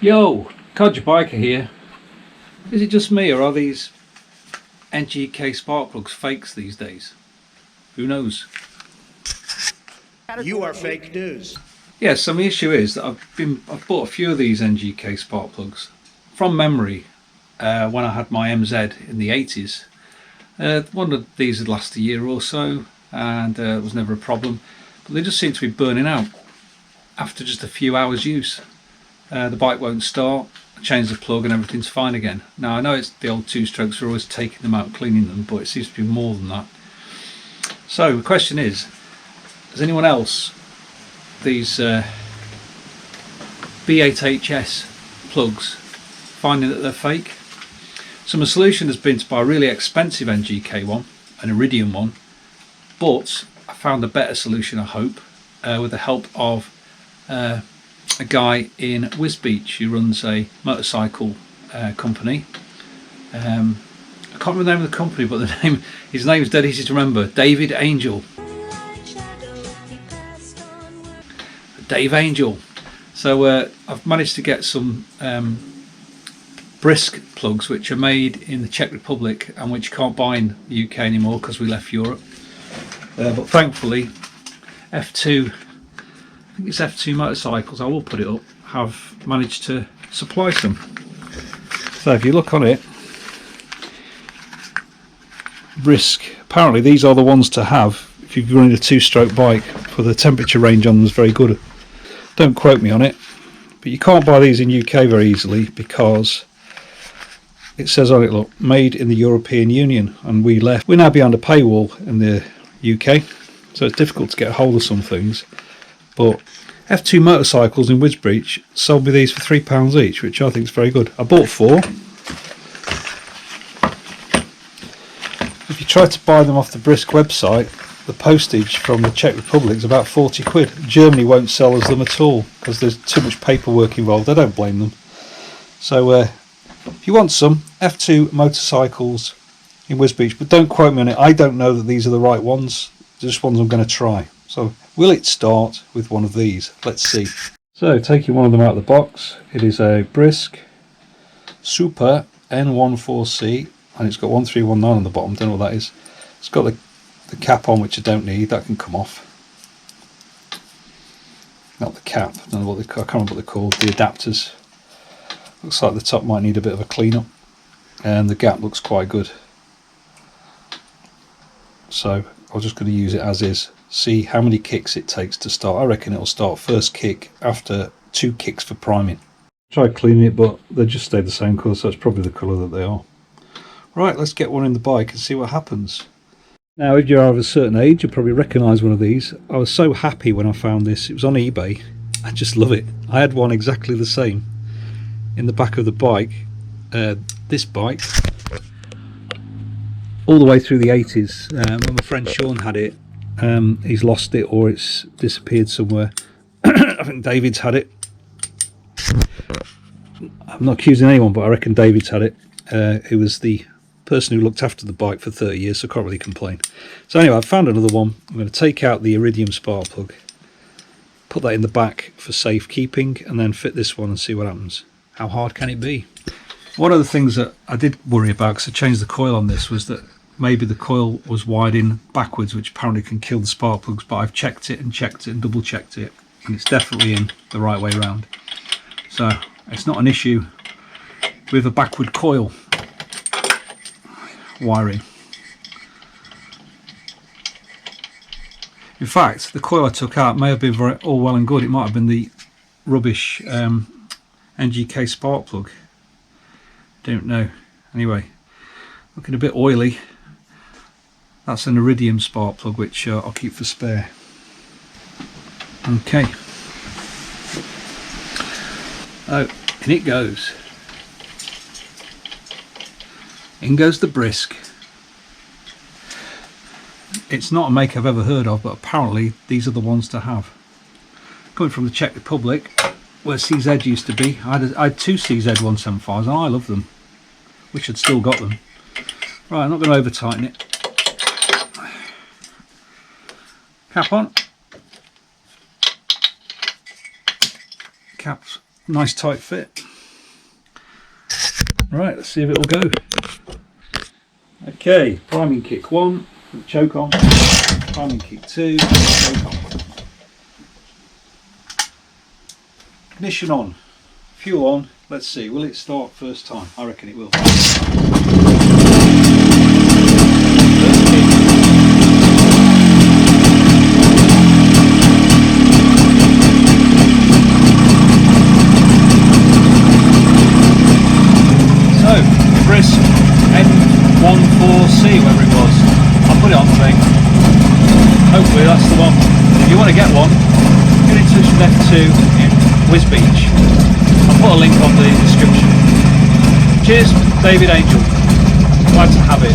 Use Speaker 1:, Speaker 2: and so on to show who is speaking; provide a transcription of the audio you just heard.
Speaker 1: Yo, Codger Biker here. Is it just me, or are these NGK spark plugs fakes these days? Who knows?
Speaker 2: You are fake news.
Speaker 1: Yes, so the issue is that I've bought a few of these NGK spark plugs from memory when I had my MZ in the 80s. One of these had lasted a year or so, and it was never a problem, but they just seem to be burning out after just a few hours use. The bike won't start, I change the plug and everything's fine again. Now I know it's the old two strokes, we're always taking them out, cleaning them, but it seems to be more than that. So the question is, does anyone else these B8HS plugs finding that they're fake? So my solution has been to buy a really expensive NGK one, an Iridium one, but I found a better solution, I hope, with the help of a guy in Wisbeach who runs a motorcycle company. I can't remember the name of the company, but his name is dead easy to remember. David Angel. Dave Angel. So I've managed to get some Brisk plugs which are made in the Czech Republic and which you can't buy in the UK anymore because we left Europe. But thankfully F2, I think it's F2 motorcycles, I will put it up, have managed to supply some. So if you look on it, Brisk, apparently these are the ones to have if you're running a two-stroke bike, for the temperature range on them is very good. Don't quote me on it, but you can't buy these in UK very easily because it says on it, look, made in the European Union, and we're now behind a paywall in the UK, so it's difficult to get a hold of some things. But F2 motorcycles in Wisbeach sold me these for £3 each, which I think is very good. I bought 4. If you try to buy them off the Brisk website, the postage from the Czech Republic is about 40 quid. Germany won't sell us them at all because there's too much paperwork involved. I don't blame them. So if you want some F2 motorcycles in Wisbeach, but don't quote me on it, I don't know that these are the right ones. They're just ones I'm going to try. So will it start with one of these? Let's see. So taking one of them out of the box, it is a Brisk Super N14C, and it's got 1319 on the bottom. Don't know what that is. It's got the cap on, which I don't need. That can come off. Not the cap. I don't know what I can't remember what they're called. The adapters. Looks like the top might need a bit of a clean up, and the gap looks quite good. So I'm just going to use it as is. See how many kicks it takes to start. I reckon it'll start first kick after 2 kicks for priming. Tried cleaning it, but they just stayed the same colour, so it's probably the colour that they are. Right, let's get one in the bike and see what happens. Now, if you're of a certain age, you'll probably recognise one of these. I was so happy when I found this. It was on eBay. I just love it. I had one exactly the same in the back of the bike. This bike, all the way through the 80s. When my friend Sean had it, he's lost it or it's disappeared somewhere. I think David's had it. I'm not accusing anyone, but I reckon David's had it. Who was the person who looked after the bike for 30 years, so I can't really complain. So anyway, I've found another one. I'm going to take out the Iridium spark plug, put that in the back for safekeeping, and then fit this one and see what happens. How hard can it be? One of the things that I did worry about, because I changed the coil on this, was that maybe the coil was wired in backwards, which apparently can kill the spark plugs, but I've checked it and double checked it, and it's definitely in the right way round. So it's not an issue with a backward coil wiring. In fact, the coil I took out may have been all well and good. It might have been the rubbish NGK spark plug. Don't know. Anyway, looking a bit oily. That's an Iridium spark plug, which I'll keep for spare. Okay. Oh, in it goes. In goes the Brisk. It's not a make I've ever heard of, but apparently these are the ones to have. Coming from the Czech Republic, where CZ used to be. I had 2 CZ125s and I love them. Wish I'd still got them. Right, I'm not going to over tighten it. Cap on. Caps, nice tight fit. Right, let's see if it'll go. Okay, priming kick 1, choke on. Priming kick 2, choke on. Ignition on, fuel on. Let's see, will it start first time? I reckon it will. So, Brisk N14C, whatever it was. I'll put it on the thing. Hopefully that's the one. If you want to get one, get in touch with F2 in Wisbeach. I'll put a link on the description. Cheers, David Angel. Glad to have it.